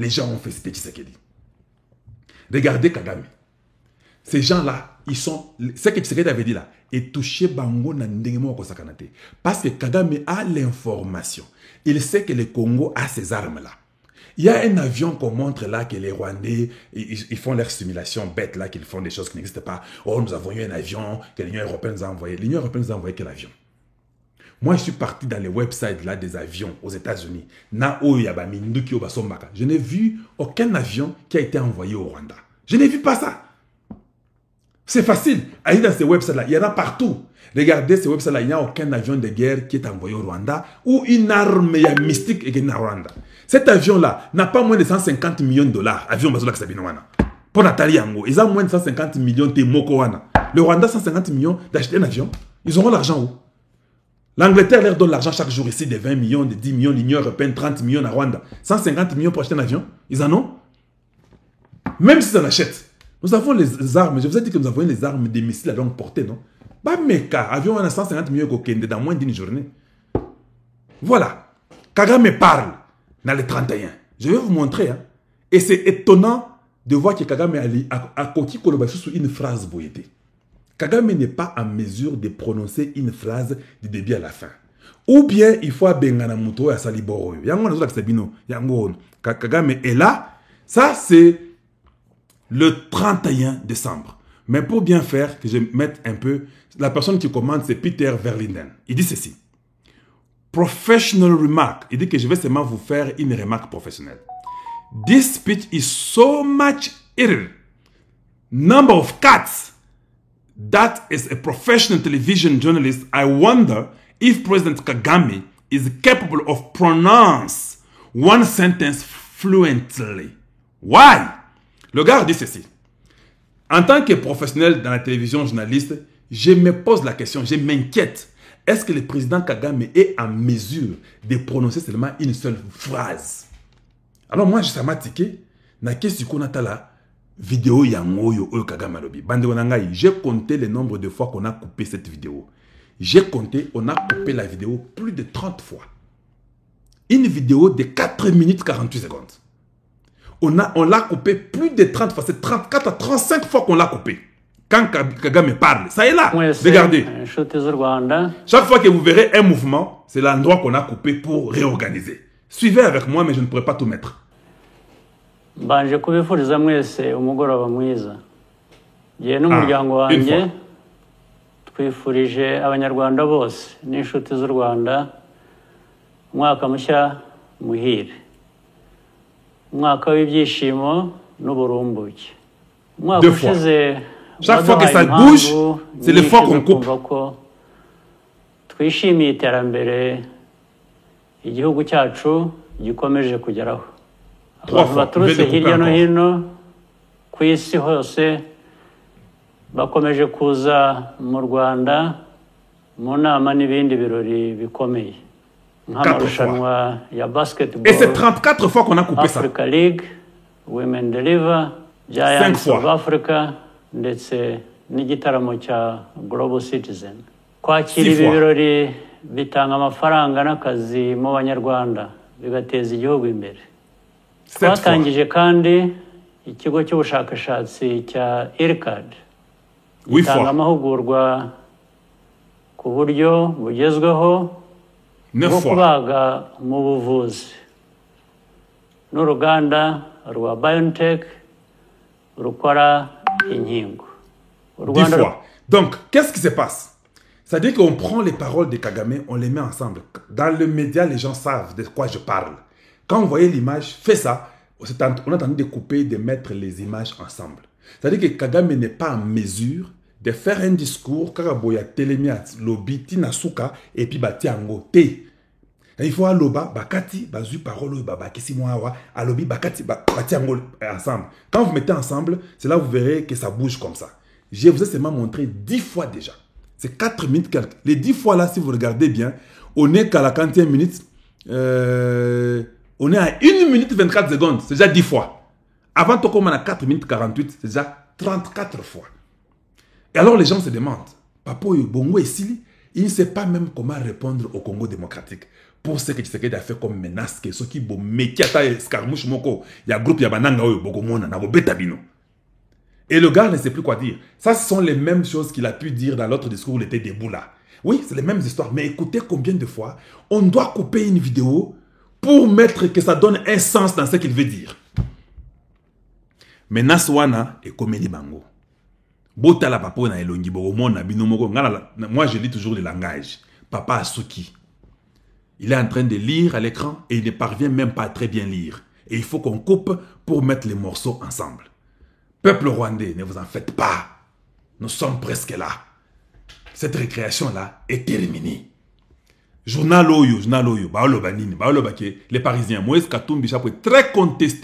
les gens ont fait c'était Tshisekedi. Regardez Kagame. Ces gens-là, ils sont... Ce que Tshisekedi avait dit là, et touché Bango Nandengemo Kosakanate. Parce que Kagame a l'information. Il sait que le Congo a ces armes-là. Il y a un avion qu'on montre là, que les Rwandais, ils font leur simulation bête là, qu'ils font des choses qui n'existent pas. Oh, nous avons eu un avion que l'Union européenne nous a envoyé. L'Union européenne nous a envoyé quel avion? Moi, je suis parti dans les websites là, des avions aux États-Unis. Je n'ai vu aucun avion qui a été envoyé au Rwanda. Je n'ai vu pas ça. C'est facile. Allez dans ces websites-là, il y en a partout. Regardez ces websites-là, il n'y a aucun avion de guerre qui est envoyé au Rwanda ou une arme mystique qui est au Rwanda. Cet avion-là n'a pas moins de 150 millions de dollars. Avion Bazola Sabinowana. Pour Nathalie Yango, ils ont moins de 150 millions de Mokowana. Le Rwanda, 150 millions d'acheter un avion. Ils auront l'argent où? L'Angleterre leur donne l'argent chaque jour ici, de 20 millions, de 10 millions, l'Union européenne, 30 millions à Rwanda. 150 millions pour acheter un avion. Ils en ont. Même s'ils en achètent. Nous avons les armes. Je vous ai dit que nous avons les armes des missiles à longue portée, non? Bah, meka, avion à 150 millions de dans moins d'une journée. Voilà. Kagame parle dans les 31. Je vais vous montrer. Hein. Et c'est étonnant de voir que Kagame a Koki Kolobashi sous une phrase boyété. Kagame n'est pas en mesure de prononcer une phrase du début à la fin. Ou bien il faut Bengana Muto à Saliboro. Kagame est là. Ça, c'est le 31 décembre. Mais pour bien faire, que je mette un peu, la personne qui commande, c'est Peter Verlinden. Il dit ceci. Professional remark. Il dit que je vais seulement vous faire une remarque professionnelle. This speech is so much error. Number of cuts. That is a professional television journalist. I wonder if President Kagame is capable of pronounce one sentence fluently. Why? Le gars dit ceci. En tant que professionnel dans la télévision journaliste, je me pose la question, je m'inquiète. Est-ce que le président Kagame est en mesure de prononcer seulement une seule phrase? Alors moi, je m'a tiqué. Na question qu'on a là, vidéo yangoyo oyo Kagame alobi. Bande wanangai, j'ai compté le nombre de fois qu'on a coupé cette vidéo. J'ai compté, on a coupé la vidéo plus de 30 fois. Une vidéo de 4 minutes 48 secondes. On l'a coupé plus de 30 fois. C'est 34 à 35 fois qu'on l'a coupé. Quand Kagame parle, ça est là. Oui, regardez. Chaque fois que vous verrez un mouvement, c'est l'endroit qu'on a coupé pour réorganiser. Suivez avec moi, mais je ne pourrai pas tout mettre. Banje kubifuriza mwese umugoroba mwiza. Ye n'umuryango wanjye twifurije abanyarwanda bose n'inshuti z'u Rwanda umwaka mushya muhire. Umwaka w'ibyishimo n'uburumbuke. Umwaka ushize chaque fois que ça bouge, c'est les fois qu'on coupe. Twishimiye iterambere igihugu cyacu gikomeje kugeraho. Abantu baturutse hirya no hino ku isi hose bakomeje kuza mu Rwanda mu nama n'ibindi birori bikomeye. Nk'amarushanwa ya basketball. Et c'est 34 fois qu'on a coupé ça. Africa League, Women Deliver, Giants of Africa, ndetse n'igitaramo cya Global Citizen. Kwakira ibi birori bitanga amafaranga n'akazi mu banyarwanda bigateza igihugu imbere. Twatangije kandi ikigo cy'ubushakashatsi cya IRCAD gitanga amahugurwa ku buryo bugezweho bwo kubaga mu buvuzi n'uruganda rwa BioNTech rukora inkingo. 10 fois. Donc, qu'est-ce qui se passe? C'est-à-dire qu'on prend les paroles de Kagame, on les met ensemble. Dans le média, les gens savent de quoi je parle. Quand vous voyez l'image, fait ça, on a tendu de couper, de mettre les images ensemble. C'est-à-dire que Kagame n'est pas en mesure de faire un discours, Karaboya, Télémia, Lobi, Tinasuka, et puis Batiango, T. Il faut à Loba, Bakati, Bazu, Parolo, Babakisi, Moawa, Alobi, Bakati, Batiango, ensemble. Quand vous mettez ensemble, c'est là que vous verrez que ça bouge comme ça. Je vous ai seulement montré 10 fois déjà. C'est 4 minutes quelques. Les 10 fois là, si vous regardez bien, on est qu'à la 40e minute, on est à 1 minute 24 secondes. C'est déjà 10 fois. Avant qu'on a 4 minutes 48, c'est déjà 34 fois. Et alors les gens se demandent, Papo Bongo et Sili, il ne sait pas même comment répondre au Congo démocratique. pour ce que Tshisekedi a fait comme menace, que ceux qui vont mettre à escarmouche moko, il y a un groupe, il y a bananga, bogomona, na bobetabino. Et le gars ne sait plus quoi dire. Ça, ce sont les mêmes choses qu'il a pu dire dans l'autre discours où il était debout là. Oui, c'est les mêmes histoires. Mais écoutez combien de fois on doit couper une vidéo pour mettre que ça donne un sens dans ce qu'il veut dire. Menace wana et komeli bango. Bota la papa na elongi bogomona binomoko. Moi, je lis toujours le langage. Papa Asuki. Il est en train de lire à l'écran et il ne parvient même pas à très bien lire. Et il faut qu'on coupe pour mettre les morceaux ensemble. Peuple rwandais, ne vous en faites pas. Nous sommes presque là. Cette récréation-là est terminée. Journal Oyo, baolo banini, baolo baké, les Parisiens, Moïse Katumbi, très contesté.